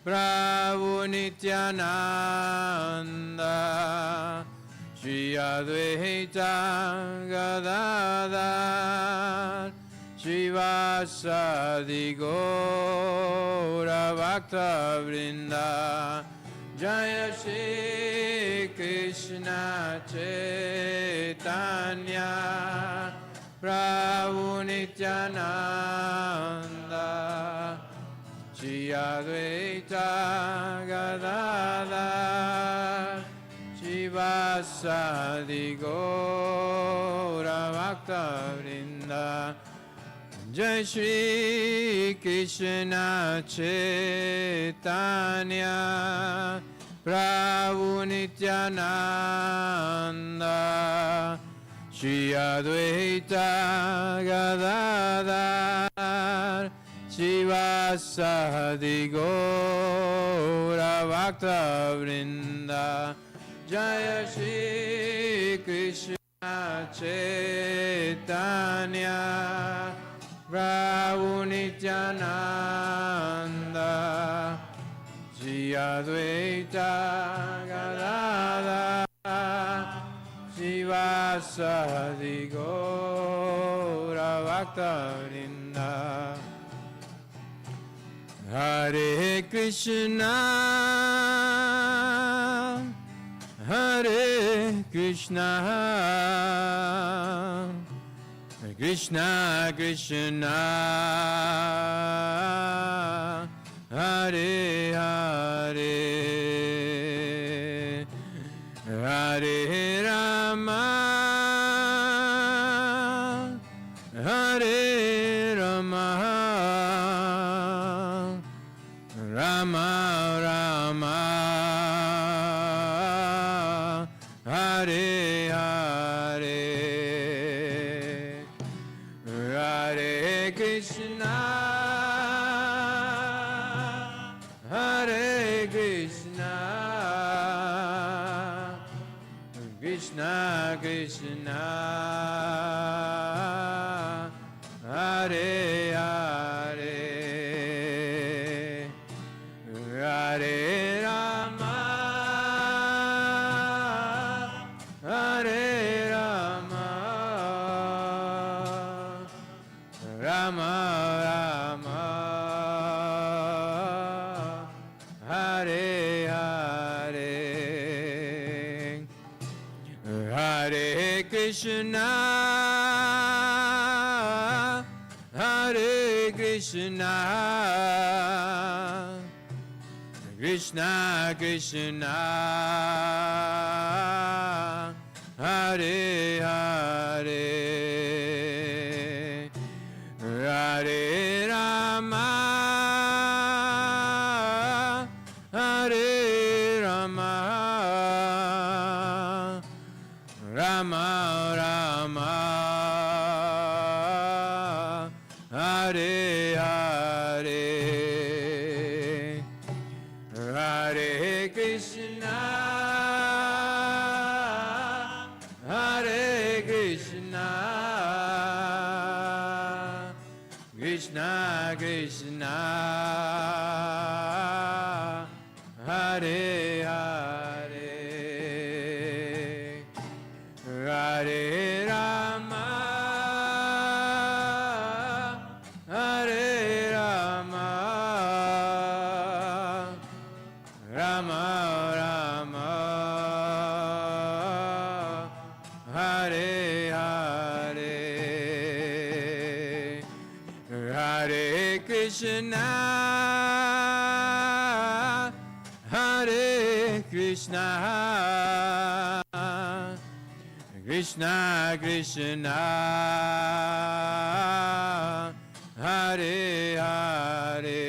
Prabhu Nityananda Shri Advaita Gadadhar Shivasadi Gaura Bhakta Vrinda Jaya Shri Krishna Chaitanya Prabhu Nityananda Shri Advaita Gadadhar Shivasadi Gaura Bhakta Vrinda Jai Shri Krishna Chaitanya Prabhu Nityananda Shri Advaita Gadadhar Shivasadi Gaura Bhakta Vrinda Jaya Shri Krishna Chaitanya Prabhu Nityananda Shri Advaita Gadadhar Shivasadi Gaura Bhakta Vrinda Hare Krishna Hare Krishna Krishna Krishna Hare Hare Hare Rama Hare Rama Rama Rama Hare Hare Hare Krishna Hare Krishna Krishna Krishna Hare Hare Hare Rama Hare Rama Rama Rama Hare Hare Hare Krishna Hare Krishna Krishna Krishna Hare Hare Hare Rama Hare Rama Rama Rama Hare Hare Hare Krishna, Hare Krishna, Krishna Krishna, Hare Hare, Hare Rama, Hare Rama, Rama Rama, Hare Hare, Hare Krishna, Hare Krishna, Krishna Krishna, Hare Hare,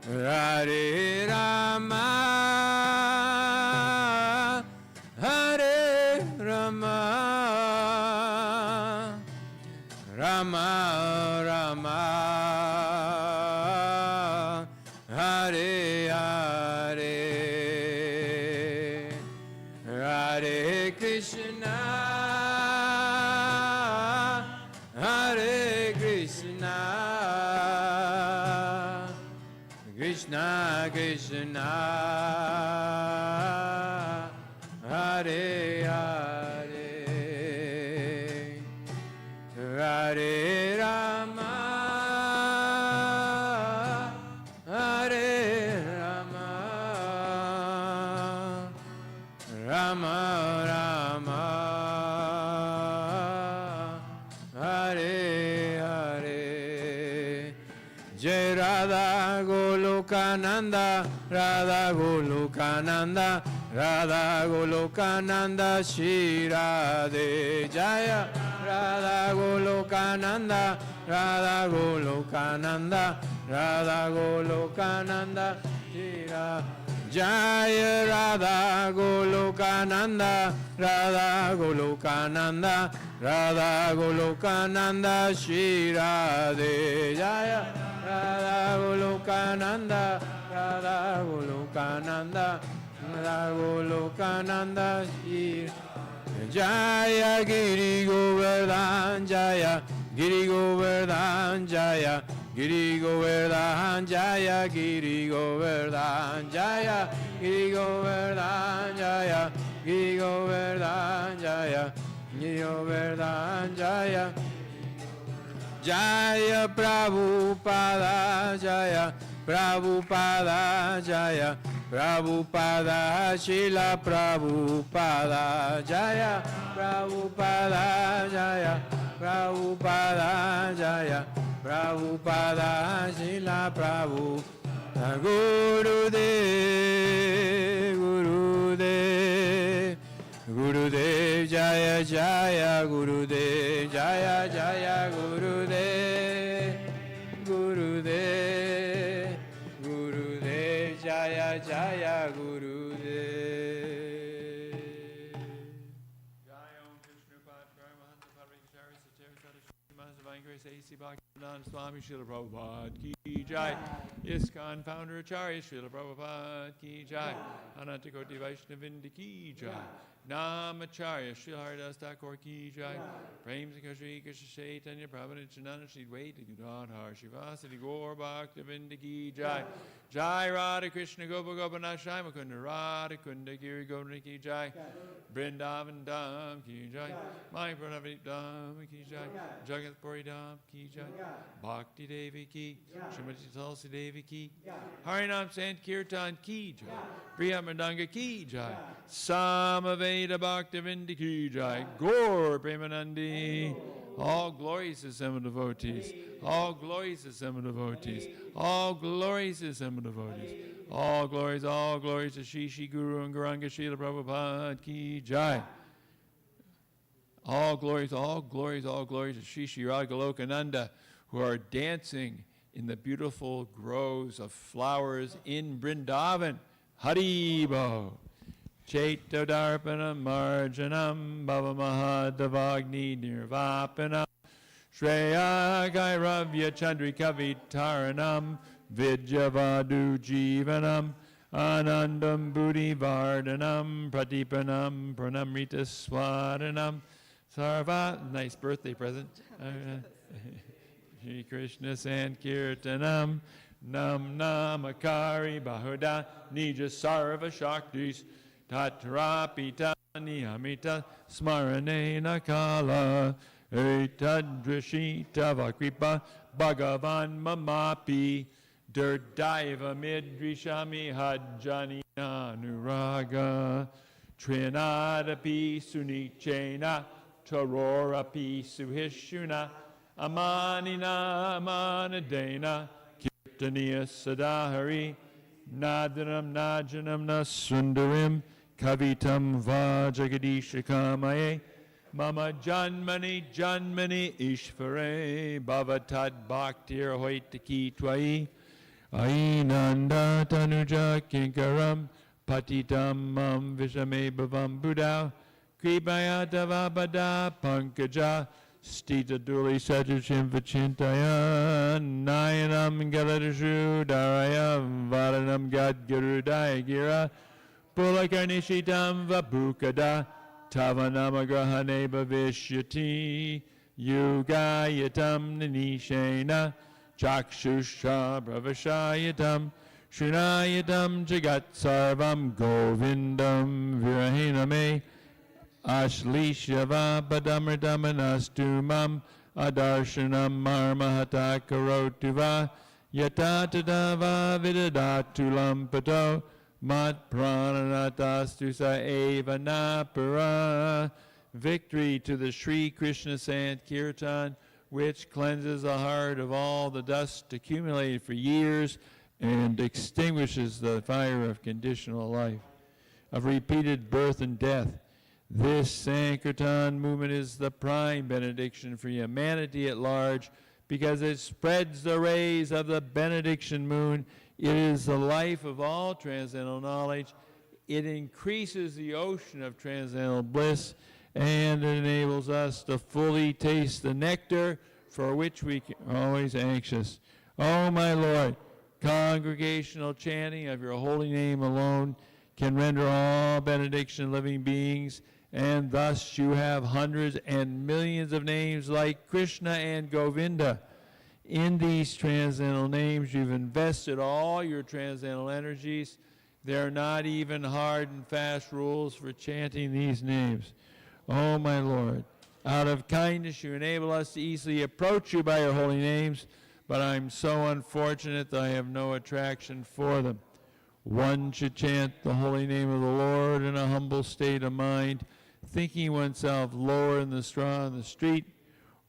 Hare Rama, Hare Rama, Rama Rama, Hare Hare, Hare Krishna, Hare Krishna, Krishna Krishna, Hare Hare, Hare Rama, Hare Rama, Rama Rama, Hare Hare. Jai Radha Golokananda, Radha Golokananda, Radha Golokananda, Shri Radhe Jaya, Radha Golokananda, Radha Golokananda, Radha Golokananda, Shri Radhe Jaya, Radha Golokananda, Radha Golokananda, Radha Golokananda, Shri Radhe Jaya, Radha Golokananda, Radha Golokananda, Radha Golokananda, Shri Jaya, Giri Govardhan Jaya, Giri Govardhan Jaya, Giri Govardhan Jaya, Giri Govardhan Jaya, Giri Govardhan Jaya, Giri Govardhan Jaya, Giri Govardhan Jaya, Jaya Prabhupada Jaya, Prabhupada Jaya, Prabhupada Srila Prabhupada Jaya, Prabhupada Jaya, Prabhupada Jaya, Prabhupada Srila Prabhupada. Gurudev, Gurudev, Gurudev Jaya Jaya, Gurudev Jaya Jaya, Gurudev, Gurudev, Gurudev Jaya Jaya, Gurudev. Jai Om Krishna Padma Mahanta Parikshara Satya Sadashri Mahasavine Grace A.C. Bhaktivedanta Swami Srila Prabhupada Ki Jai. ISKCON founder Acharya Srila Prabhupada Ki Jai. Anantakoti Vaishnavindi Ki Jai. Namacharya Srila Haridas Thakur Ki Jai. Prem Shri Krishna Chaitanya Prabhu Nityananda Shri Dvaita Gadadhar Shivasati Gaur Bhaktivinoda Ki Jai. Jai Radha Krishna Gopa Gopanath Shai Mukunda Radha Kunda Giri Govardhan Ki Jai. Vrindavan Dham Ki Jai. Mai Pranavadip Dham Ki Jai. Jagat Puri Dham Ki Jai. Bhakti Devi Ki. Srimati Tulsi Devi Ki. Harinam Sankirtan Ki Jai. Priya Mridanga Ki Jai. Samaveda Bhaktivinoda Ki Jai. Gaur Premanandi. All glories to some devotees. All glories to some devotees. All glories to some devotees. All glories to Shri Shri Guru and Gauranga Srila Prabhupada Ki Jai. All glories to Shri Shri Radha Golokananda, who are dancing in the beautiful groves of flowers in Vrindavan. Haribo. Chaitodarpanam marjanam bhavamahadavagni nirvapanam Shreya Gairavya Chandrika Vitaranam Vidyavadu Jivanam Anandam Buddhi Vardhanam Pratipanam Pranamrita Swadanam Sarva. Nice birthday present. Shri Krishna Sankirtanam Nam Namakari Bahuda Nija Sarva Shaktis Tatrapita Niyamita Smaranena Kala Etadrishita Vakripa Bhagavan Mamapi Durdaiva Midrishami Hajjani Anuraga Trinadapi Sunichena Tarorapi Suhishuna Amanina Amanadena Kirtaniya Sadahari Nadaram Najanam Nasundarim Kavitam Vajagadishakamaye Mama Janmani Janmani Ishvare Bhavatad Bhaktir Hoitaki Twai Ainanda Tanuja Kinkaram Patitam Mam Vishame Bhavam Buddha Kribayatavabada Pankaja Stita Duli Sajuchim Vachintaya Nayanam Galadashu Daraya Varanam Gadgurudaya Gira Pulakarnishitam Vapukada Tavanamagrahane Bhavishyati Yugayatam Ninishena Chakshusha Bravashayatam Shrinayatam Jagat Sarvam Govindam Virahiname Ashlishyava Padamridamanastumam Adarshanam Marmahata Karotuva Yatatadava Vidadatulam Pato Mat Prananatastusa Eva Napara. Victory to the Sri Krishna Sankirtan, which cleanses the heart of all the dust accumulated for years and extinguishes the fire of conditional life, of repeated birth and death. This Sankirtan movement is the prime benediction for humanity at large because it spreads the rays of the benediction moon. It is the life of all transcendental knowledge. It increases the ocean of transcendental bliss, and it enables us to fully taste the nectar for which we are always anxious. Oh, my Lord, congregational chanting of your holy name alone can render all benediction living beings, and thus you have hundreds and millions of names like Krishna and Govinda. In these transcendental names, you've invested all your transcendental energies. There are not even hard and fast rules for chanting these names. Oh, my Lord, out of kindness, you enable us to easily approach you by your holy names, but I'm so unfortunate that I have no attraction for them. One should chant the holy name of the Lord in a humble state of mind, thinking oneself lower than the straw on the street.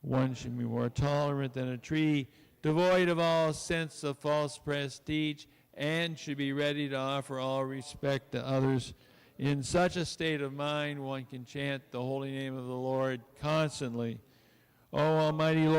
One should be more tolerant than a tree, devoid of all sense of false prestige, and should be ready to offer all respect to others. In such a state of mind, one can chant the holy name of the Lord constantly. O Almighty Lord,